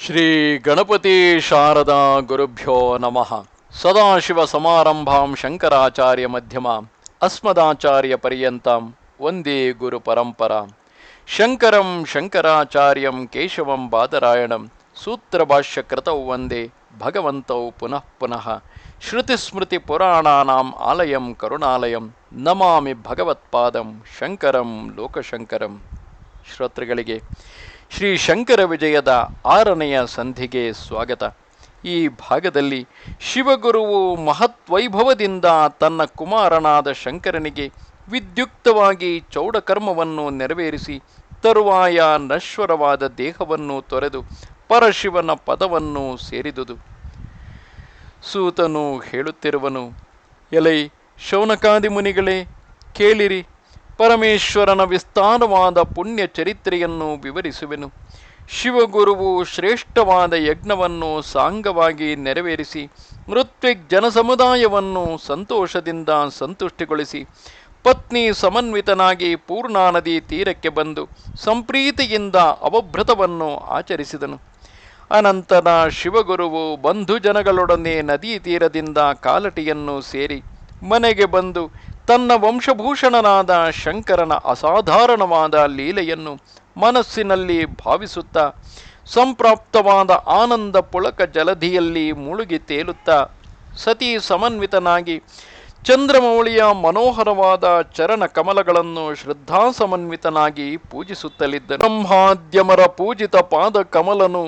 ಶ್ರೀ ಗಣಪತಿ ಶಾರದಾ ಗುರುಭ್ಯೋ ನಮಃ. ಸದಾಶಿವ ಸಮಾರಂಭಾಂ ಶಂಕರಾಚಾರ್ಯ ಮಧ್ಯಮಾಂ ಅಸ್ಮದಾಚಾರ್ಯ ಪರ್ಯಂತಾಂ ವಂದೇ ಗುರು ಪರಂಪರಾಂ. ಶಂಕರಂ ಶಂಕರಾಚಾರ್ಯಂ ಕೇಶವಂ ಬಾದರಾಯಣಂ ಸೂತ್ರಭಾಷ್ಯ ಕೃತೌ ವಂದೇ ಭಗವಂತೌ ಪುನಃ ಪುನಃ. ಶ್ರುತಿಸ್ಮೃತಿ ಪುರಾಣಾನಾಂ ಆಲಯಂ ಕರುಣಾಲಯಂ ನಮಾಮಿ ಭಗವತ್ಪಾದಂ ಶಂಕರಂ ಲೋಕಶಂಕರಂ. ಶ್ರೋತೃಗಳಿಗೆ ಶ್ರೀ ಶಂಕರ ವಿಜಯದ 6ನೆಯ ಸಂಧಿಗೆ ಸ್ವಾಗತ. ಈ ಭಾಗದಲ್ಲಿ ಶಿವಗುರುವು ಮಹತ್ವೈಭವದಿಂದ ತನ್ನ ಕುಮಾರನಾದ ಶಂಕರನಿಗೆ ವಿದ್ಯುಕ್ತವಾಗಿ ಚೌಡಕರ್ಮವನ್ನು ನೆರವೇರಿಸಿ ತರುವಾಯ ನಶ್ವರವಾದ ದೇಹವನ್ನು ತೊರೆದು ಪರಶಿವನ ಪದವನ್ನು ಸೇರಿದುದು. ಸೂತನು ಹೇಳುತ್ತಿರುವನು, ಎಲೈ ಶೌನಕಾದಿ ಮುನಿಗಳೇ, ಕೇಳಿರಿ, ಪರಮೇಶ್ವರನ ವಿಸ್ತಾರವಾದ ಪುಣ್ಯ ಚರಿತ್ರೆಯನ್ನು ವಿವರಿಸುವೆನು. ಶಿವಗುರುವು ಶ್ರೇಷ್ಠವಾದ ಯಜ್ಞವನ್ನು ಸಾಂಗವಾಗಿ ನೆರವೇರಿಸಿ ಋತ್ವಿಕ್ ಜನಸಮುದಾಯವನ್ನು ಸಂತೋಷದಿಂದ ಸಂತುಷ್ಟಿಗೊಳಿಸಿ ಪತ್ನಿ ಸಮನ್ವಿತನಾಗಿ ಪೂರ್ಣಾ ನದಿ ತೀರಕ್ಕೆ ಬಂದು ಸಂಪ್ರೀತಿಯಿಂದ ಅವಭೃತವನ್ನು ಆಚರಿಸಿದನು. ಅನಂತರ ಶಿವಗುರುವು ಬಂಧು ಜನಗಳೊಡನೆ ನದಿ ತೀರದಿಂದ ಕಾಲಟಿಯನ್ನು ಸೇರಿ ಮನೆಗೆ ಬಂದು ತನ್ನ ವಂಶಭೂಷಣನಾದ ಶಂಕರನ ಅಸಾಧಾರಣವಾದ ಲೀಲೆಯನ್ನು ಮನಸ್ಸಿನಲ್ಲಿ ಭಾವಿಸುತ್ತಾ ಸಂಪ್ರಾಪ್ತವಾದ ಆನಂದ ಪುಳಕ ಜಲಧಿಯಲ್ಲಿ ಮುಳುಗಿ ತೇಲುತ್ತಾ ಸತಿ ಸಮನ್ವಿತನಾಗಿ ಚಂದ್ರಮೌಳಿಯ ಮನೋಹರವಾದ ಚರಣ ಕಮಲಗಳನ್ನು ಶ್ರದ್ಧಾಸಮನ್ವಿತನಾಗಿ ಪೂಜಿಸುತ್ತಲಿದ್ದನು. ಬ್ರಹ್ಮಾದ್ಯಮರ ಪೂಜಿತ ಪಾದ ಕಮಲನು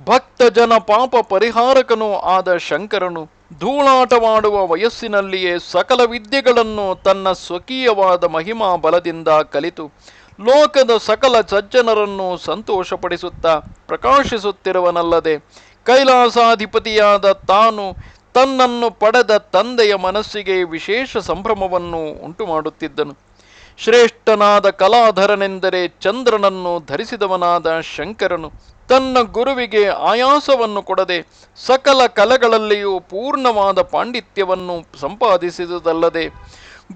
ಭಕ್ತ ಜನ ಪಾಪ ಪರಿಹಾರಕನೂ ಆದ ಶಂಕರನು ಧೂಳಾಟವಾಡುವ ವಯಸ್ಸಿನಲ್ಲಿಯೇ ಸಕಲ ವಿದ್ಯೆಗಳನ್ನು ತನ್ನ ಸ್ವಕೀಯವಾದ ಮಹಿಮಾ ಬಲದಿಂದ ಕಲಿತು ಲೋಕದ ಸಕಲ ಸಜ್ಜನರನ್ನು ಸಂತೋಷಪಡಿಸುತ್ತಾ ಪ್ರಕಾಶಿಸುತ್ತಿರುವನಲ್ಲದೆ ಕೈಲಾಸಾಧಿಪತಿಯಾದ ತಾನು ತನ್ನನ್ನು ಪಡೆದ ತಂದೆಯ ಮನಸ್ಸಿಗೆ ವಿಶೇಷ ಸಂಭ್ರಮವನ್ನು ಉಂಟು ಮಾಡುತ್ತಿದ್ದನು. ಶ್ರೇಷ್ಠನಾದ ಕಲಾಧರನೆಂದರೆ ಚಂದ್ರನನ್ನು ಧರಿಸಿದವನಾದ ಶಂಕರನು ತನ್ನ ಗುರುವಿಗೆ ಆಯಾಸವನ್ನು ಕೊಡದೆ ಸಕಲ ಕಲೆಗಳಲ್ಲಿಯೂ ಪೂರ್ಣವಾದ ಪಾಂಡಿತ್ಯವನ್ನು ಸಂಪಾದಿಸಿದುದಲ್ಲದೆ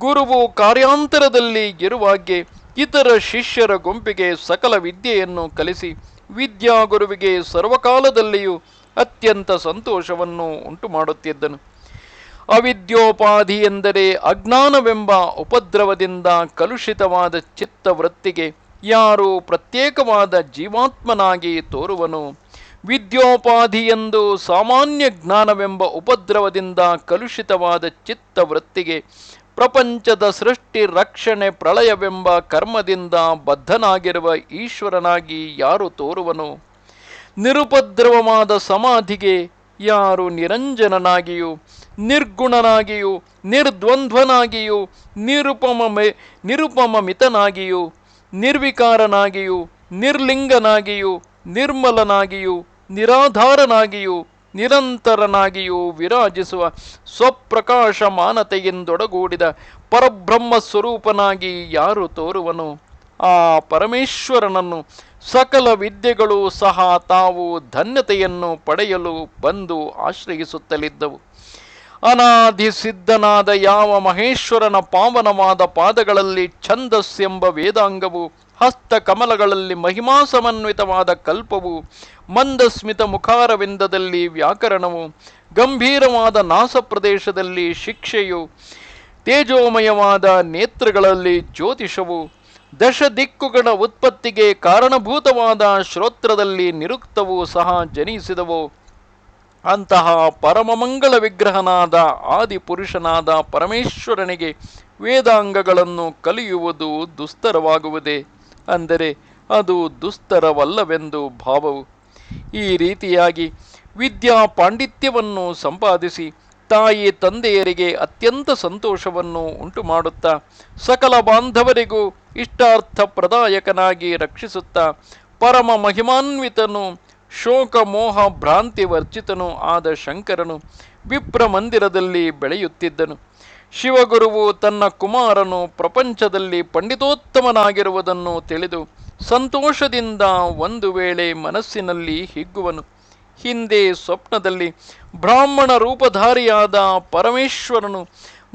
ಗುರುವು ಕಾರ್ಯಾಂತರದಲ್ಲಿ ಇರುವಾಗೆ ಇತರ ಶಿಷ್ಯರ ಗುಂಪಿಗೆ ಸಕಲ ವಿದ್ಯೆಯನ್ನು ಕಲಿಸಿ ವಿದ್ಯಾಗುರುವಿಗೆ ಸರ್ವಕಾಲದಲ್ಲಿಯೂ ಅತ್ಯಂತ ಸಂತೋಷವನ್ನು ಉಂಟು ಮಾಡುತ್ತಿದ್ದನು. ಅವಿದ್ಯೋಪಾಧಿ ಎಂದರೆ ಅಜ್ಞಾನವೆಂಬ ಉಪದ್ರವದಿಂದ ಕಲುಷಿತವಾದ ಚಿತ್ತವೃತ್ತಿಗೆ ಯಾರು ಪ್ರತ್ಯೇಕವಾದ ಜೀವಾತ್ಮನಾಗಿ ತೋರುವನು, ವಿದ್ಯೋಪಾಧಿ ಎಂದು ಸಾಮಾನ್ಯ ಜ್ಞಾನವೆಂಬ ಉಪದ್ರವದಿಂದ ಕಲುಷಿತವಾದ ಚಿತ್ತವೃತ್ತಿಗೆ ಪ್ರಪಂಚದ ಸೃಷ್ಟಿ ರಕ್ಷಣೆ ಪ್ರಳಯವೆಂಬ ಕರ್ಮದಿಂದ ಬದ್ಧನಾಗಿರುವ ಈಶ್ವರನಾಗಿ ಯಾರು ತೋರುವನು, ನಿರುಪದ್ರವವಾದ ಸಮಾಧಿಗೆ ಯಾರು ನಿರಂಜನನಾಗಿಯೂ ನಿರ್ಗುಣನಾಗಿಯೂ ನಿರ್ದ್ವಂದ್ವನಾಗಿಯೂ ನಿರುಪಮಮಿತನಾಗಿಯೂ ನಿರ್ವಿಕಾರನಾಗಿಯೂ ನಿರ್ಲಿಂಗನಾಗಿಯೂ ನಿರ್ಮಲನಾಗಿಯೂ ನಿರಾಧಾರನಾಗಿಯೂ ನಿರಂತರನಾಗಿಯೂ ವಿರಾಜಿಸುವ ಸ್ವಪ್ರಕಾಶಮಾನತೆಯಿಂದೊಡಗೂಡಿದ ಪರಬ್ರಹ್ಮ ಸ್ವರೂಪನಾಗಿ ಯಾರು ತೋರುವನು, ಆ ಪರಮೇಶ್ವರನನ್ನು ಸಕಲ ವಿದ್ಯೆಗಳು ಸಹ ತಾವು ಧನ್ಯತೆಯನ್ನು ಪಡೆಯಲು ಬಂದು ಆಶ್ರಯಿಸುತ್ತಲಿದ್ದವು. ಅನಾದಿ ಸಿದ್ಧನಾದ ಯಾವ ಮಹೇಶ್ವರನ ಪಾವನವಾದ ಪಾದಗಳಲ್ಲಿ ಛಂದಸ್ಸೆಂಬ ವೇದಾಂಗವು, ಹಸ್ತ ಕಮಲಗಳಲ್ಲಿ ಮಹಿಮಾ ಸಮನ್ವಿತವಾದ ಕಲ್ಪವು, ಮಂದಸ್ಮಿತ ಮುಖಾರವಿಂದದಲ್ಲಿ ವ್ಯಾಕರಣವು, ಗಂಭೀರವಾದ ನಾಸ ಪ್ರದೇಶದಲ್ಲಿ ಶಿಕ್ಷೆಯು, ತೇಜೋಮಯವಾದ ನೇತ್ರಗಳಲ್ಲಿ ಜ್ಯೋತಿಷವು, ದಶ ದಿಕ್ಕುಗಳ ಉತ್ಪತ್ತಿಗೆ ಕಾರಣಭೂತವಾದ ಶ್ರೋತ್ರದಲ್ಲಿ ನಿರುಕ್ತವೂ ಸಹ ಜನಿಸಿದವು. ಅಂತಹ ಪರಮಮಂಗಳ ವಿಗ್ರಹನಾದ ಆದಿಪುರುಷನಾದ ಪರಮೇಶ್ವರನಿಗೆ ವೇದಾಂಗಗಳನ್ನು ಕಲಿಯುವುದು ದುಸ್ತರವಾಗುವುದೇ, ಅಂದರೆ ಅದು ದುಸ್ತರವಲ್ಲವೆಂದು ಭಾವವು. ಈ ರೀತಿಯಾಗಿ ವಿದ್ಯಾ ಪಾಂಡಿತ್ಯವನ್ನು ಸಂಪಾದಿಸಿ ತಾಯಿ ತಂದೆಯರಿಗೆ ಅತ್ಯಂತ ಸಂತೋಷವನ್ನು ಉಂಟು ಮಾಡುತ್ತಾ ಸಕಲ ಬಾಂಧವರಿಗೂ ಇಷ್ಟಾರ್ಥ ಪ್ರದಾಯಕನಾಗಿ ರಕ್ಷಿಸುತ್ತಾ ಪರಮ ಮಹಿಮಾನ್ವಿತನು ಶೋಕ ಮೋಹ ಭ್ರಾಂತಿ ವರ್ಜಿತನೂ ಆದ ಶಂಕರನು ವಿಪ್ರ ಮಂದಿರದಲ್ಲಿ ಬೆಳೆಯುತ್ತಿದ್ದನು. ಶಿವಗುರುವು ತನ್ನ ಕುಮಾರನು ಪ್ರಪಂಚದಲ್ಲಿ ಪಂಡಿತೋತ್ತಮನಾಗಿರುವುದನ್ನು ತಿಳಿದು ಸಂತೋಷದಿಂದ ಒಂದು ವೇಳೆ ಮನಸ್ಸಿನಲ್ಲಿ ಹಿಗ್ಗುವನು. ಹಿಂದೆ ಸ್ವಪ್ನದಲ್ಲಿ ಬ್ರಾಹ್ಮಣ ರೂಪಧಾರಿಯಾದ ಪರಮೇಶ್ವರನು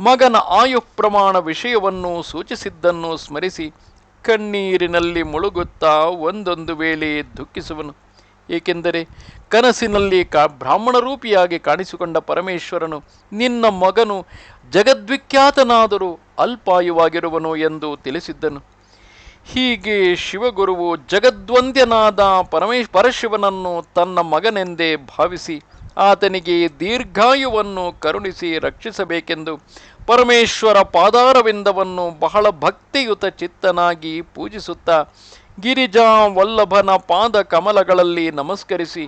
ಮಗನ ಆಯುಃಪ್ರಮಾಣ ವಿಷಯವನ್ನು ಸೂಚಿಸಿದ್ದನ್ನು ಸ್ಮರಿಸಿ ಕಣ್ಣೀರಿನಲ್ಲಿ ಮುಳುಗುತ್ತಾ ಒಂದೊಂದು ವೇಳೆ ದುಃಖಿಸುವನು. ಏಕೆಂದರೆ ಕನಸಿನಲ್ಲಿ ಬ್ರಾಹ್ಮಣ ರೂಪಿಯಾಗಿ ಕಾಣಿಸಿಕೊಂಡ ಪರಮೇಶ್ವರನು ನಿನ್ನ ಮಗನು ಜಗದ್ವಿಖ್ಯಾತನಾದರೂ ಅಲ್ಪಾಯುವಾಗಿರುವನು ಎಂದು ತಿಳಿಸಿದ್ದನು. ಹೀಗೆ ಶಿವಗುರುವು ಜಗದ್ವಂದ್ಯನಾದ ಪರಶಿವನನ್ನು ತನ್ನ ಮಗನೆಂದೇ ಭಾವಿಸಿ ಆತನಿಗೆ ದೀರ್ಘಾಯುವನ್ನು ಕರುಣಿಸಿ ರಕ್ಷಿಸಬೇಕೆಂದು ಪರಮೇಶ್ವರ ಪಾದಾರವಿಂದವನ್ನು ಬಹಳ ಭಕ್ತಿಯುತ ಚಿತ್ತನಾಗಿ ಪೂಜಿಸುತ್ತಾ ಗಿರಿಜಾ ವಲ್ಲಭನ ಪಾದ ಕಮಲಗಳಲ್ಲಿ ನಮಸ್ಕರಿಸಿ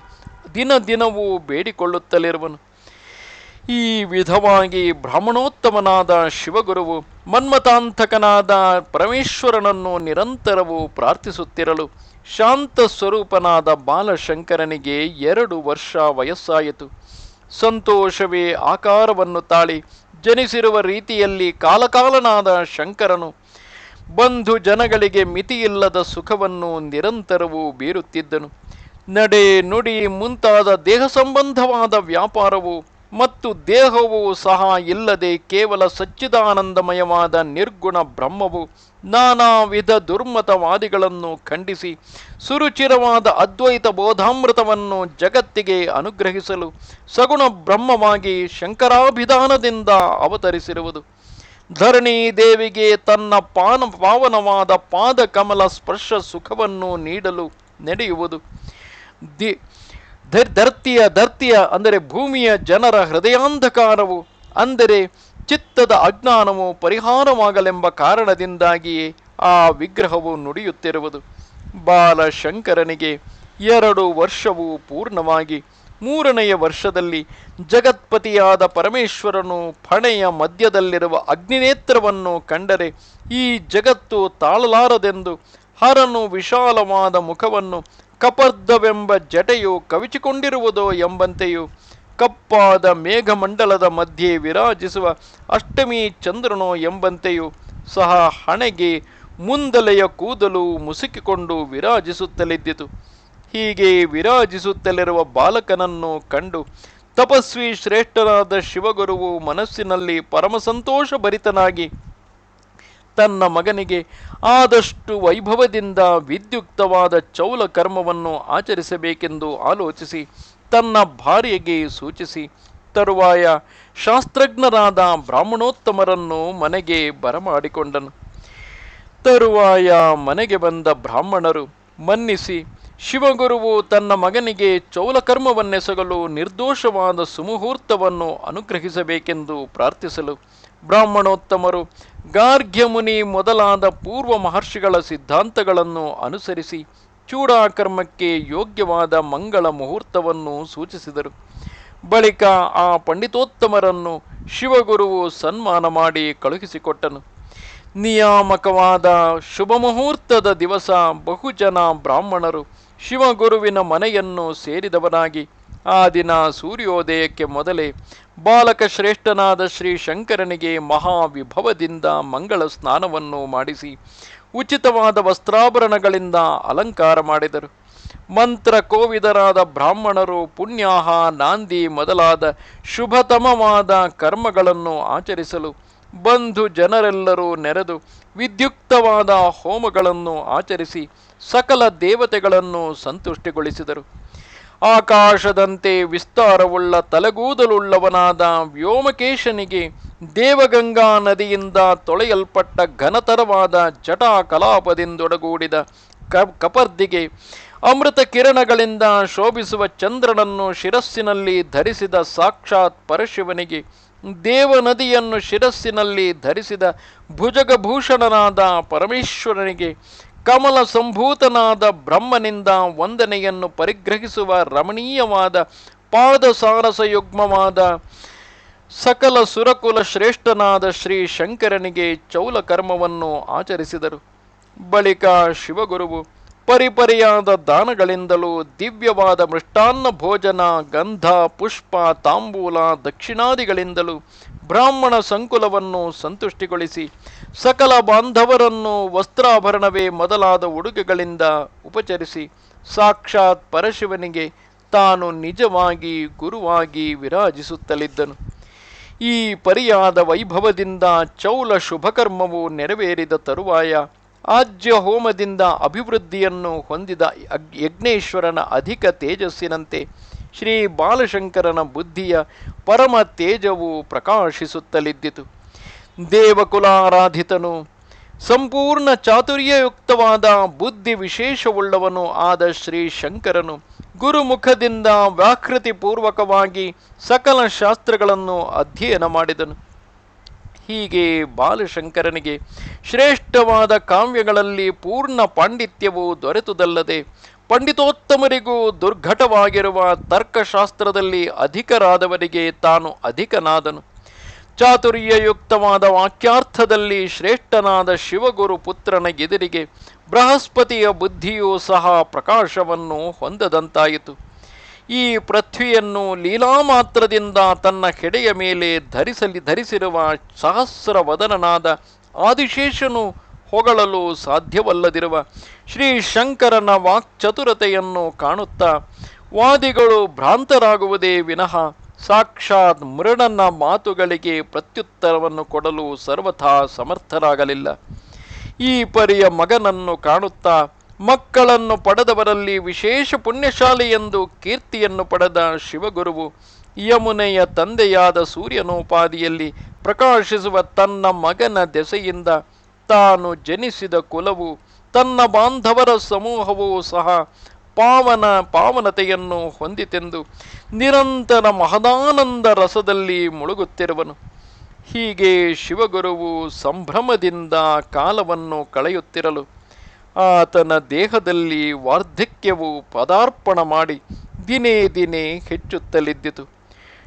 ದಿನ ದಿನವೂ ಬೇಡಿಕೊಳ್ಳುತ್ತಲಿರುವನು. ಈ ವಿಧವಾಗಿ ಬ್ರಾಹ್ಮಣೋತ್ತಮನಾದ ಶಿವಗುರುವು ಮನ್ಮತಾಂತಕನಾದ ಪರಮೇಶ್ವರನನ್ನು ನಿರಂತರವೂ ಪ್ರಾರ್ಥಿಸುತ್ತಿರಲು ಶಾಂತ ಸ್ವರೂಪನಾದ ಬಾಲಶಂಕರನಿಗೆ 2 ವರ್ಷ ವಯಸ್ಸಾಯಿತು. ಸಂತೋಷವೇ ಆಕಾರವನ್ನು ತಾಳಿ ಜನಿಸಿರುವ ರೀತಿಯಲ್ಲಿ ಕಾಲಕಾಲನಾದ ಶಂಕರನು ಬಂಧು ಜನಗಳಿಗೆ ಮಿತಿಯಿಲ್ಲದ ಸುಖವನ್ನು ನಿರಂತರವೂ ಬೀರುತ್ತಿದ್ದನು. ನಡೆ ನುಡಿ ಮುಂತಾದ ದೇಹ ಸಂಬಂಧವಾದ ವ್ಯಾಪಾರವು ಮತ್ತು ದೇಹವೂ ಸಹ ಇಲ್ಲದೆ ಕೇವಲ ಸಚ್ಚಿದಾನಂದಮಯವಾದ ನಿರ್ಗುಣ ಬ್ರಹ್ಮವು ನಾನಾ ವಿಧ ದುರ್ಮತವಾದಿಗಳನ್ನು ಖಂಡಿಸಿ ಸುರುಚಿರವಾದ ಅದ್ವೈತ ಬೋಧಾಮೃತವನ್ನು ಜಗತ್ತಿಗೆ ಅನುಗ್ರಹಿಸಲು ಸಗುಣ ಬ್ರಹ್ಮವಾಗಿ ಶಂಕರಾಭಿಧಾನದಿಂದ ಅವತರಿಸಿರುವುದು. ಧರಣಿ ದೇವಿಗೆ ತನ್ನ ಪಾವನವಾದ ಪಾದ ಕಮಲ ಸ್ಪರ್ಶ ಸುಖವನ್ನು ನೀಡಲು ನಡೆಯುವುದು. ಧರ್ತಿಯ ಅಂದರೆ ಭೂಮಿಯ ಜನರ ಹೃದಯಾಂಧಕಾರವು ಅಂದರೆ ಚಿತ್ತದ ಅಜ್ಞಾನವು ಪರಿಹಾರವಾಗಲೆಂಬ ಕಾರಣದಿಂದಾಗಿಯೇ ಆ ವಿಗ್ರಹವು ನುಡಿಯುತ್ತಿರುವುದು. ಬಾಲಶಂಕರನಿಗೆ 2 ವರ್ಷವೂ ಪೂರ್ಣವಾಗಿ 3ನೆಯ ವರ್ಷದಲ್ಲಿ ಜಗತ್ಪತಿಯಾದ ಪರಮೇಶ್ವರನು ಫಣೆಯ ಮಧ್ಯದಲ್ಲಿರುವ ಅಗ್ನಿನೇತ್ರವನ್ನು ಕಂಡರೆ ಈ ಜಗತ್ತು ತಾಳಲಾರದೆಂದು ಹರನು ವಿಶಾಲವಾದ ಮುಖವನ್ನು ಕಪರ್ದವೆಂಬ ಜಟೆಯು ಕವಿಚಿಕೊಂಡಿರುವುದೋ ಎಂಬಂತೆಯೂ ಕಪ್ಪಾದ ಮೇಘಮಂಡಲದ ಮಧ್ಯೆ ವಿರಾಜಿಸುವ ಅಷ್ಟಮಿ ಚಂದ್ರನೋ ಎಂಬಂತೆಯೂ ಸಹ ಹಣೆಗೆ ಮುಂದಲೆಯ ಕೂದಲು ಮುಸುಕಿಕೊಂಡು ವಿರಾಜಿಸುತ್ತಲಿದ್ದಿತು. ಹೀಗೆ ವಿರಾಜಿಸುತ್ತಲಿರುವ ಬಾಲಕನನ್ನು ಕಂಡು ತಪಸ್ವಿ ಶ್ರೇಷ್ಠನಾದ ಶಿವಗುರುವು ಮನಸ್ಸಿನಲ್ಲಿ ಪರಮಸಂತೋಷ ಭರಿತನಾಗಿ ತನ್ನ ಮಗನಿಗೆ ಆದಷ್ಟು ವೈಭವದಿಂದ ವಿದ್ಯುಕ್ತವಾದ ಚೌಲ ಕರ್ಮವನ್ನು ಆಚರಿಸಬೇಕೆಂದು ಆಲೋಚಿಸಿ ತನ್ನ ಭಾರ್ಯೆಗೆ ಸೂಚಿಸಿ ತರುವಾಯ ಶಾಸ್ತ್ರಜ್ಞರಾದ ಬ್ರಾಹ್ಮಣೋತ್ತಮರನ್ನು ಮನೆಗೆ ಬರಮಾಡಿಕೊಂಡನು. ತರುವಾಯ ಮನೆಗೆ ಬಂದ ಬ್ರಾಹ್ಮಣರು ಮನ್ನಿಸಿ ಶಿವಗುರುವು ತನ್ನ ಮಗನಿಗೆ ಚೌಲಕರ್ಮವನ್ನೆಸಗಲು ನಿರ್ದೋಷವಾದ ಸುಮುಹೂರ್ತವನ್ನು ಅನುಗ್ರಹಿಸಬೇಕೆಂದು ಪ್ರಾರ್ಥಿಸಲು ಬ್ರಾಹ್ಮಣೋತ್ತಮರು ಗಾರ್ಗ್ಯಮುನಿ ಮೊದಲಾದ ಪೂರ್ವ ಮಹರ್ಷಿಗಳ ಸಿದ್ಧಾಂತಗಳನ್ನು ಅನುಸರಿಸಿ ಚೂಡಾಕರ್ಮಕ್ಕೆ ಯೋಗ್ಯವಾದ ಮಂಗಳ ಮುಹೂರ್ತವನ್ನು ಸೂಚಿಸಿದರು. ಬಳಿಕ ಆ ಪಂಡಿತೋತ್ತಮರನ್ನು ಶಿವಗುರುವು ಸನ್ಮಾನ ಮಾಡಿ ಕಳುಹಿಸಿಕೊಟ್ಟನು. ನಿಯಾಮಕವಾದ ಶುಭ ಮುಹೂರ್ತದ ದಿವಸ ಬಹುಜನ ಬ್ರಾಹ್ಮಣರು ಶಿವಗುರುವಿನ ಮನೆಯನ್ನು ಸೇರಿದವರಾಗಿ ಆ ದಿನ ಸೂರ್ಯೋದಯಕ್ಕೆ ಮೊದಲೇ ಬಾಲಕ ಶ್ರೇಷ್ಠನಾದ ಶ್ರೀ ಶಂಕರನಿಗೆ ಮಹಾವಿಭವದಿಂದ ಮಂಗಳ ಸ್ನಾನವನ್ನು ಮಾಡಿಸಿ ಉಚಿತವಾದ ವಸ್ತ್ರಾಭರಣಗಳಿಂದ ಅಲಂಕಾರ ಮಾಡಿದರು. ಮಂತ್ರ ಕೋವಿದರಾದ ಬ್ರಾಹ್ಮಣರು ಪುಣ್ಯಾಹ ನಾಂದಿ ಮೊದಲಾದ ಶುಭತಮವಾದ ಕರ್ಮಗಳನ್ನು ಆಚರಿಸಲು ಬಂಧು ಜನರೆಲ್ಲರೂ ನೆರೆದು ವಿದ್ಯುಕ್ತವಾದ ಹೋಮಗಳನ್ನು ಆಚರಿಸಿ ಸಕಲ ದೇವತೆಗಳನ್ನು ಸಂತುಷ್ಟಿಗೊಳಿಸಿದರು. ಆಕಾಶದಂತೆ ವಿಸ್ತಾರವುಳ್ಳ ತಲೆಗೂದಲುಳ್ಳವನಾದ ವ್ಯೋಮಕೇಶನಿಗೆ ದೇವಗಂಗಾ ನದಿಯಿಂದ ತೊಳೆಯಲ್ಪಟ್ಟ ಘನತರವಾದ ಜಟಾ ಕಲಾಪದಿಂದೊಡಗೂಡಿದ ಕಪರ್ದಿಗೆ ಅಮೃತ ಕಿರಣಗಳಿಂದ ಶೋಭಿಸುವ ಚಂದ್ರನನ್ನು ಶಿರಸ್ಸಿನಲ್ಲಿ ಧರಿಸಿದ ಸಾಕ್ಷಾತ್ ಪರಶಿವನಿಗೆ ದೇವನದಿಯನ್ನು ಶಿರಸ್ಸಿನಲ್ಲಿ ಧರಿಸಿದ ಭುಜಗಭೂಷಣನಾದ ಪರಮೇಶ್ವರನಿಗೆ ಕಮಲ ಸಂಭೂತನಾದ ಬ್ರಹ್ಮನಿಂದ ವಂದನೆಯನ್ನು ಪರಿಗ್ರಹಿಸುವ ರಮಣೀಯವಾದ ಪಾದಸಾರಸಯುಗ್ಮವಾದ ಸಕಲ ಸುರಕುಲ ಶ್ರೇಷ್ಠನಾದ ಶ್ರೀ ಶಂಕರನಿಗೆ ಚೌಲಕರ್ಮವನ್ನು ಆಚರಿಸಿದರು. ಬಳಿಕ ಶಿವಗುರುವು ಪರಿಪರಿಯಾದ ದಾನಗಳಿಂದಲೂ ದಿವ್ಯವಾದ ಮೃಷ್ಟಾನ್ನ ಭೋಜನ ಗಂಧ ಪುಷ್ಪ ತಾಂಬೂಲ ದಕ್ಷಿಣಾದಿಗಳಿಂದಲೂ ಬ್ರಾಹ್ಮಣ ಸಂಕುಲವನ್ನು ಸಂತುಷ್ಟಿಗೊಳಿಸಿ ಸಕಲ ಬಾಂಧವರನ್ನು ವಸ್ತ್ರಾಭರಣವೇ ಮೊದಲಾದ ಉಡುಗೆಗಳಿಂದ ಉಪಚರಿಸಿ ಸಾಕ್ಷಾತ್ ಪರಶಿವನಿಗೆ ತಾನು ನಿಜವಾಗಿ ಗುರುವಾಗಿ ವಿರಾಜಿಸುತ್ತಲಿದ್ದನು. ಈ ಪರಿಯಾದ ವೈಭವದಿಂದ ಚೌಲ ಶುಭಕರ್ಮವು ನೆರವೇರಿದ ತರುವಾಯ ಆಜ್ಯ ಹೋಮದಿಂದ ಅಭಿವೃದ್ಧಿಯನ್ನು ಹೊಂದಿದ ಯಜ್ಞೇಶ್ವರನ ಅಧಿಕ ತೇಜಸ್ಸಿನಂತೆ ಶ್ರೀ ಬಾಲಶಂಕರನ ಬುದ್ಧಿಯ ಪರಮ ತೇಜವು ಪ್ರಕಾಶಿಸುತ್ತಲಿದ್ದಿತು. ದೇವಕುಲಾರಾಧಿತನು, ಸಂಪೂರ್ಣ ಚಾತುರ್ಯಯುಕ್ತವಾದ ಬುದ್ಧಿ ವಿಶೇಷವುಳ್ಳವನು ಆದ ಶ್ರೀ ಶಂಕರನು ಗುರುಮುಖದಿಂದ ವ್ಯಾಕೃತಿಪೂರ್ವಕವಾಗಿ ಸಕಲ ಶಾಸ್ತ್ರಗಳನ್ನು ಅಧ್ಯಯನ ಮಾಡಿದನು. ಹೀಗೆ ಬಾಲಶಂಕರನಿಗೆ ಶ್ರೇಷ್ಠವಾದ ಕಾವ್ಯಗಳಲ್ಲಿ ಪೂರ್ಣ ಪಾಂಡಿತ್ಯವು ದೊರೆತುದಲ್ಲದೆ ಪಂಡಿತೋತ್ತಮರಿಗೂ ದುರ್ಘಟವಾಗಿರುವ ತರ್ಕಶಾಸ್ತ್ರದಲ್ಲಿ ಅಧಿಕರಾದವರಿಗೆ ತಾನು ಅಧಿಕನಾದನು. ಚಾತುರ್ಯಯುಕ್ತವಾದ ವಾಕ್ಯಾರ್ಥದಲ್ಲಿ ಶ್ರೇಷ್ಠನಾದ ಶಿವಗುರು ಪುತ್ರನ ಎದುರಿಗೆ ಬೃಹಸ್ಪತಿಯ ಬುದ್ಧಿಯೂ ಸಹ ಪ್ರಕಾಶವನ್ನು ಹೊಂದದಂತಾಯಿತು. ಈ ಪೃಥ್ವಿಯನ್ನು ಲೀಲಾಮಾತ್ರದಿಂದ ತನ್ನ ಹೆಡೆಯ ಮೇಲೆ ಧರಿಸಿರುವ ಸಹಸ್ರವದನನಾದ ಆದಿಶೇಷನು ಹೊಗಳಲು ಸಾಧ್ಯವಲ್ಲದಿರುವ ಶ್ರೀ ಶಂಕರನ ವಾಕ್ಚತುರತೆಯನ್ನು ಕಾಣುತ್ತಾ ವಾದಿಗಳು ಭ್ರಾಂತರಾಗುವುದೇ ವಿನಃ ಸಾಕ್ಷಾತ್ ಮೃಡನ ಮಾತುಗಳಿಗೆ ಪ್ರತ್ಯುತ್ತರವನ್ನು ಕೊಡಲು ಸರ್ವಥಾ ಸಮರ್ಥರಾಗಲಿಲ್ಲ. ಈ ಪರಿಯ ಮಗನನ್ನು ಕಾಣುತ್ತಾ ಮಕ್ಕಳನ್ನು ಪಡೆದವರಲ್ಲಿ ವಿಶೇಷ ಪುಣ್ಯಶಾಲಿ ಎಂದು ಕೀರ್ತಿಯನ್ನು ಪಡೆದ ಶಿವಗುರುವು ಯಮುನೆಯ ತಂದೆಯಾದ ಸೂರ್ಯನೋಪಾದಿಯಲ್ಲಿ ಪ್ರಕಾಶಿಸುವ ತನ್ನ ಮಗನ ದೆಸೆಯಿಂದ ತಾನು ಜನಿಸಿದ ಕುಲವು ತನ್ನ ಬಾಂಧವರ ಸಮೂಹವೂ ಸಹ ಪಾವನತೆಯನ್ನು ಹೊಂದಿತೆಂದು ನಿರಂತರ ಮಹದಾನಂದ ರಸದಲ್ಲಿ ಮುಳುಗುತ್ತಿರುವನು. ಹೀಗೆ ಶಿವಗುರುವು ಸಂಭ್ರಮದಿಂದ ಕಾಲವನ್ನು ಕಳೆಯುತ್ತಿರಲು ಆತನ ದೇಹದಲ್ಲಿ ವಾರ್ಧಕ್ಯವು ಪದಾರ್ಪಣ ಮಾಡಿ ದಿನೇ ದಿನೇ ಹೆಚ್ಚುತ್ತಲಿದ್ದಿತು.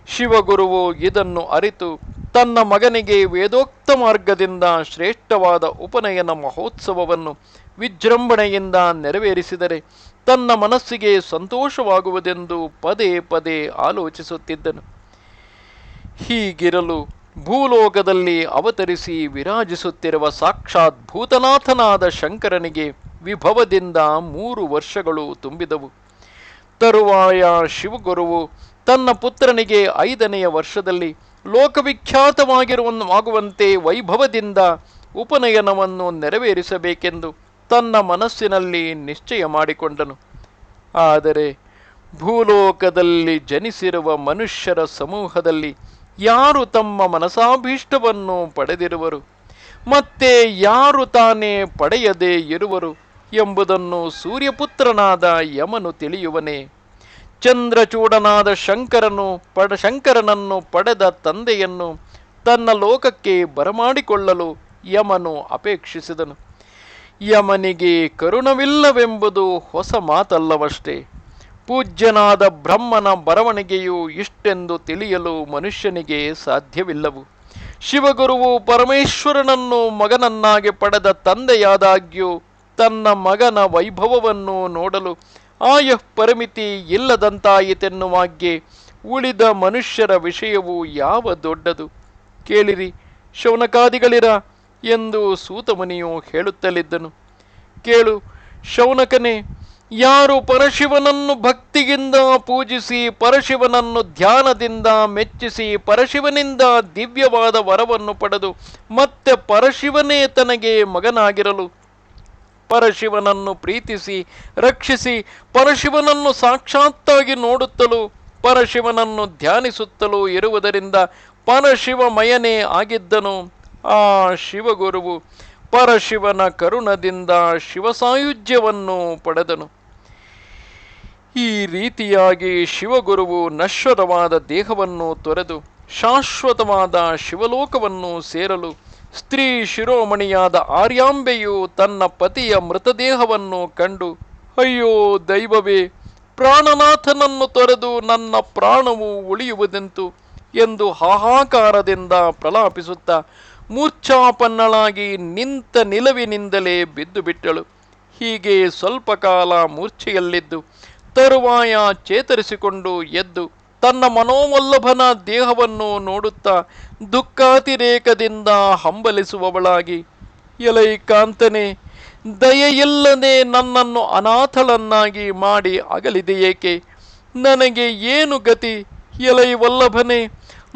ಶಿವಗುರುವು ಇದನ್ನು ಅರಿತು ತನ್ನ ಮಗನಿಗೆ ವೇದೋಕ್ತ ಮಾರ್ಗದಿಂದ ಶ್ರೇಷ್ಠವಾದ ಉಪನಯನ ಮಹೋತ್ಸವವನ್ನು ವಿಜೃಂಭಣೆಯಿಂದ ನೆರವೇರಿಸಿದರೆ ತನ್ನ ಮನಸ್ಸಿಗೆ ಸಂತೋಷವಾಗುವುದೆಂದು ಪದೇ ಪದೇ ಆಲೋಚಿಸುತ್ತಿದ್ದನು. ಹೀಗಿರಲು ಭೂಲೋಕದಲ್ಲಿ ಅವತರಿಸಿ ವಿರಾಜಿಸುತ್ತಿರುವ ಸಾಕ್ಷಾತ್ ಭೂತನಾಥನಾದ ಶಂಕರನಿಗೆ ವಿಭವದಿಂದ 3 ವರ್ಷಗಳು ತುಂಬಿದವು. ತರುವಾಯ ಶಿವಗುರುವು ತನ್ನ ಪುತ್ರನಿಗೆ 5ನೆಯ ವರ್ಷದಲ್ಲಿ ಲೋಕವಿಖ್ಯಾತವಾಗುವಂತೆ ವೈಭವದಿಂದ ಉಪನಯನವನ್ನು ನೆರವೇರಿಸಬೇಕೆಂದು ತನ್ನ ಮನಸ್ಸಿನಲ್ಲಿ ನಿಶ್ಚಯ ಮಾಡಿಕೊಂಡನು. ಆದರೆ ಭೂಲೋಕದಲ್ಲಿ ಜನಿಸಿರುವ ಮನುಷ್ಯರ ಸಮೂಹದಲ್ಲಿ ಯಾರು ತಮ್ಮ ಮನಸಾಭೀಷ್ಟವನ್ನು ಪಡೆದಿರುವರು, ಮತ್ತೆ ಯಾರು ತಾನೇ ಪಡೆಯದೇ ಇರುವರು ಎಂಬುದನ್ನು ಸೂರ್ಯಪುತ್ರನಾದ ಯಮನು ತಿಳಿಯುವನೇ? ಚಂದ್ರಚೂಡನಾದ ಶಂಕರನನ್ನು ಪಡೆದ ತಂದೆಯನ್ನು ತನ್ನ ಲೋಕಕ್ಕೆ ಬರಮಾಡಿಕೊಳ್ಳಲು ಯಮನು ಅಪೇಕ್ಷಿಸಿದನು. ಯಮನಿಗೆ ಕರುಣವಿಲ್ಲವೆಂಬುದು ಹೊಸ ಮಾತಲ್ಲವಷ್ಟೇ. ಪೂಜ್ಯನಾದ ಬ್ರಹ್ಮನ ಬರವಣಿಗೆಯು ಇಷ್ಟೆಂದು ತಿಳಿಯಲು ಮನುಷ್ಯನಿಗೆ ಸಾಧ್ಯವಿಲ್ಲವು. ಶಿವಗುರುವು ಪರಮೇಶ್ವರನನ್ನು ಮಗನನ್ನಾಗಿ ಪಡೆದ ತಂದೆಯಾದಾಗ್ಯೂ ತನ್ನ ಮಗನ ವೈಭವವನ್ನು ನೋಡಲು ಪರಿಮಿತಿ ಇಲ್ಲದಂತಾಯಿತೆನ್ನುವಾಗೆ ಉಳಿದ ಮನುಷ್ಯರ ವಿಷಯವು ಯಾವ ದೊಡ್ಡದು ಕೇಳಿರಿ ಶೌನಕಾದಿಗಳಿರ ಎಂದು ಸೂತಮುನಿಯು ಹೇಳುತ್ತಲಿದ್ದನು. ಕೇಳು ಶೌನಕನೇ, ಯಾರು ಪರಶಿವನನ್ನು ಭಕ್ತಿಯಿಂದ ಪೂಜಿಸಿ ಪರಶಿವನನ್ನು ಧ್ಯಾನದಿಂದ ಮೆಚ್ಚಿಸಿ ಪರಶಿವನಿಂದ ದಿವ್ಯವಾದ ವರವನ್ನು ಪಡೆದು ಮತ್ತೆ ಪರಶಿವನೇ ತನಗೆ ಮಗನಾಗಿರಲು ಪರಶಿವನನ್ನು ಪ್ರೀತಿಸಿ ರಕ್ಷಿಸಿ ಪರಶಿವನನ್ನು ಸಾಕ್ಷಾತ್ತಾಗಿ ನೋಡುತ್ತಲೂ ಪರಶಿವನನ್ನು ಧ್ಯಾನಿಸುತ್ತಲೂ ಇರುವುದರಿಂದ ಪರಶಿವಮಯನೇ ಆಗಿದ್ದನು. ಆ ಶಿವಗುರುವು ಪರಶಿವನ ಕರುಣದಿಂದ ಶಿವಸಾಯುಜ್ಯವನ್ನು ಪಡೆದನು. ಈ ರೀತಿಯಾಗಿ ಶಿವಗುರುವು ನಶ್ವರವಾದ ದೇಹವನ್ನು ತೊರೆದು ಶಾಶ್ವತವಾದ ಶಿವಲೋಕವನ್ನು ಸೇರಲು ಸ್ತ್ರೀ ಶಿರೋಮಣಿಯಾದ ಆರ್ಯಾಂಬೆಯು ತನ್ನ ಪತಿಯ ಮೃತದೇಹವನ್ನು ಕಂಡು, ಅಯ್ಯೋ ದೈವವೇ, ಪ್ರಾಣನಾಥನನ್ನು ತೊರೆದು ನನ್ನ ಪ್ರಾಣವು ಉಳಿಯುವುದೆಂತು ಎಂದು ಹಾಹಾಕಾರದಿಂದ ಪ್ರಲಾಪಿಸುತ್ತಾ ಮೂರ್ಛಾಪನ್ನಳಾಗಿ ನಿಂತ ನಿಲುವಿನಿಂದಲೇ ಬಿದ್ದು ಬಿಟ್ಟಳು. ಹೀಗೆ ಸ್ವಲ್ಪ ಕಾಲ ಮೂರ್ಛೆಯಲ್ಲಿದ್ದು ತರುವಾಯ ಚೇತರಿಸಿಕೊಂಡು ಎದ್ದು ತನ್ನ ಮನೋವಲ್ಲಭನ ದೇಹವನ್ನು ನೋಡುತ್ತಾ ದುಃಖಾತಿರೇಕದಿಂದ ಹಂಬಲಿಸುವವಳಾಗಿ, ಎಲೈ ಕಾಂತನೇ, ದಯೆಯಿಲ್ಲದೆ ನನ್ನನ್ನು ಅನಾಥಳನ್ನಾಗಿ ಮಾಡಿ ಅಗಲಿದೆಯೇಕೆ? ನನಗೆ ಏನು ಗತಿ? ಎಲೈ ವಲ್ಲಭನೇ,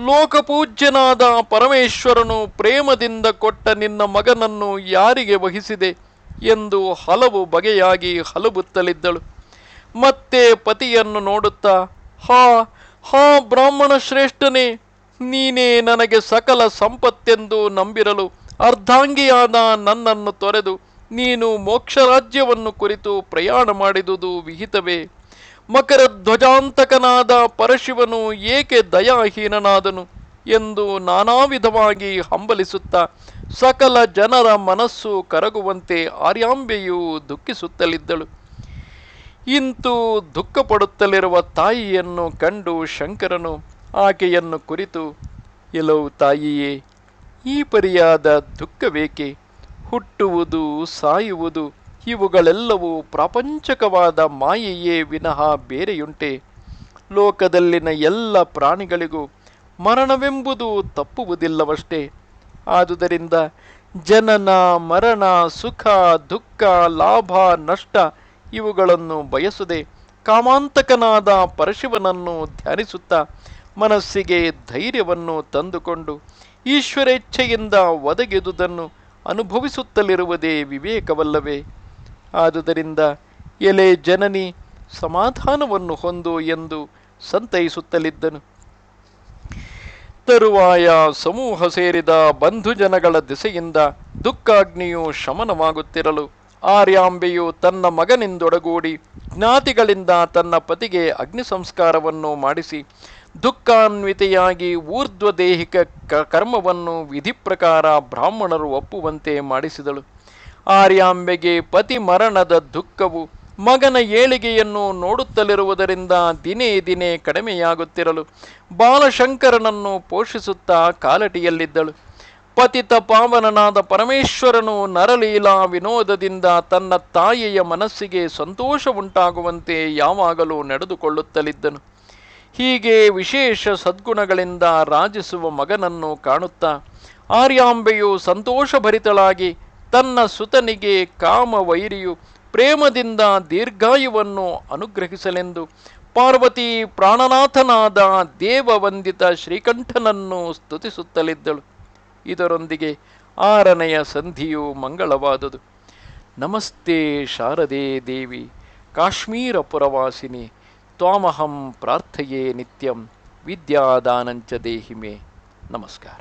ಲೋಕಪೂಜ್ಯನಾದ ಪರಮೇಶ್ವರನು ಪ್ರೇಮದಿಂದ ಕೊಟ್ಟ ನಿನ್ನ ಮಗನನ್ನು ಯಾರಿಗೆ ವಹಿಸಿದೆ? ಎಂದು ಹಲವು ಬಗೆಯಾಗಿ ಹಲಬುತ್ತಲಿದ್ದಳು. ಮತ್ತೆ ಪತಿಯನ್ನು ನೋಡುತ್ತಾ, ಹಾ ಹಾ ಬ್ರಾಹ್ಮಣ ಶ್ರೇಷ್ಠನೇ, ನೀನೇ ನನಗೆ ಸಕಲ ಸಂಪತ್ತೆಂದು ನಂಬಿರಲು ಅರ್ಧಾಂಗಿಯಾದ ನನ್ನನ್ನು ತೊರೆದು ನೀನು ಮೋಕ್ಷರಾಜ್ಯವನ್ನು ಕುರಿತು ಪ್ರಯಾಣ ಮಾಡಿದುದು ವಿಹಿತವೇ? ಮಕರ ಧ್ವಜಾಂತಕನಾದ ಪರಶಿವನು ಏಕೆ ದಯಾಹೀನನಾದನು ಎಂದು ನಾನಾ ವಿಧವಾಗಿ ಹಂಬಲಿಸುತ್ತಾ ಸಕಲ ಜನರ ಮನಸ್ಸು ಕರಗುವಂತೆ ಆರ್ಯಾಂಬೆಯು ದುಃಖಿಸುತ್ತಲಿದ್ದಳು. ಇಂತೂ ದುಃಖಪಡುತ್ತಲಿರುವ ತಾಯಿಯನ್ನು ಕಂಡು ಶಂಕರನು ಆಕೆಯನ್ನು ಕುರಿತು, ಎಲವು ತಾಯಿಯೇ, ಈ ಪರಿಯಾದ ದುಃಖವೇಕೆ? ಹುಟ್ಟುವುದು, ಸಾಯುವುದು ಇವುಗಳೆಲ್ಲವೂ ಪ್ರಾಪಂಚಕವಾದ ಮಾಯೆಯೇ ವಿನಃ ಬೇರೆಯುಂಟೆ? ಲೋಕದಲ್ಲಿನ ಎಲ್ಲ ಪ್ರಾಣಿಗಳಿಗೂ ಮರಣವೆಂಬುದು ತಪ್ಪುವುದಿಲ್ಲವಷ್ಟೇ. ಆದುದರಿಂದ ಜನನ, ಮರಣ, ಸುಖ, ದುಃಖ, ಲಾಭ, ನಷ್ಟ ಇವುಗಳನ್ನು ಬಯಸದೆ ಕಾಮಾಂತಕನಾದ ಪರಶಿವನನ್ನು ಧ್ಯಾನಿಸುತ್ತಾ ಮನಸ್ಸಿಗೆ ಧೈರ್ಯವನ್ನು ತಂದುಕೊಂಡು ಈಶ್ವರೇಚ್ಛೆಯಿಂದ ಒದಗಿದುದನ್ನು ಅನುಭವಿಸುತ್ತಲಿರುವುದೇ ವಿವೇಕವಲ್ಲವೇ? ಆದುದರಿಂದ ಎಲೆ ಜನನಿ, ಸಮಾಧಾನವನ್ನು ಹೊಂದು ಎಂದು ಸಂತೈಸುತ್ತಲಿದ್ದನು. ತರುವಾಯ ಸಮೂಹ ಸೇರಿದ ಬಂಧುಜನಗಳ ದೆಸೆಯಿಂದ ದುಃಖಾಗ್ನಿಯು ಶಮನವಾಗುತ್ತಿರಲು ಆರ್ಯಾಂಬೆಯು ತನ್ನ ಮಗನಿಂದೊಡಗೂಡಿ ಜ್ಞಾತಿಗಳಿಂದ ತನ್ನ ಪತಿಗೆ ಅಗ್ನಿ ಸಂಸ್ಕಾರವನ್ನು ಮಾಡಿಸಿ ದುಃಖಾನ್ವಿತೆಯಾಗಿ ಊರ್ಧ್ವದೇಹಿಕ ಕರ್ಮವನ್ನು ವಿಧಿ ಪ್ರಕಾರ ಬ್ರಾಹ್ಮಣರು ಒಪ್ಪುವಂತೆ ಮಾಡಿಸಿದಳು. ಆರ್ಯಾಂಬೆಗೆ ಪತಿ ಮರಣದ ದುಃಖವು ಮಗನ ಏಳಿಗೆಯನ್ನು ನೋಡುತ್ತಲಿರುವುದರಿಂದ ದಿನೇ ದಿನೇ ಕಡಿಮೆಯಾಗುತ್ತಿರಲು ಬಾಲಶಂಕರನನ್ನು ಪೋಷಿಸುತ್ತಾ ಕಾಲಟಿಯಲ್ಲಿದ್ದಳು. ಪತಿತ ಪಾವನನಾದ ಪರಮೇಶ್ವರನು ನರಲೀಲಾ ವಿನೋದದಿಂದ ತನ್ನ ತಾಯಿಯ ಮನಸ್ಸಿಗೆ ಸಂತೋಷ ಉಂಟಾಗುವಂತೆ ಯಾವಾಗಲೂ ನಡೆದುಕೊಳ್ಳುತ್ತಲಿದ್ದನು. ಹೀಗೆ ವಿಶೇಷ ಸದ್ಗುಣಗಳಿಂದ ರಾಜಿಸುವ ಮಗನನ್ನು ಕಾಣುತ್ತಾ ಆರ್ಯಾಂಬೆಯು ಸಂತೋಷಭರಿತಳಾಗಿ ತನ್ನ ಸುತನಿಗೆ ಕಾಮವೈರಿಯು ಪ್ರೇಮದಿಂದ ದೀರ್ಘಾಯುವನ್ನು ಅನುಗ್ರಹಿಸಲೆಂದು ಪಾರ್ವತಿ ಪ್ರಾಣನಾಥನಾದ ದೇವವಂದಿತ ಶ್ರೀಕಂಠನನ್ನು ಸ್ತುತಿಸುತ್ತಲಿದ್ದಳು. ಇದರೊಂದಿಗೆ 6ನೆಯ ಸಂಧಿಯು ಮಂಗಳವಾದುದು. ನಮಸ್ತೆ ಶಾರದೆ ದೇವಿ ಕಾಶ್ಮೀರ ಪುರವಾಸಿನಿ ತ್ವಾಮಹಂ ಪ್ರಾರ್ಥಯೇ ನಿತ್ಯಂ ವಿದ್ಯಾದಾನಂಚ ದೇಹಿ ಮೇ. ನಮಸ್ಕಾರ.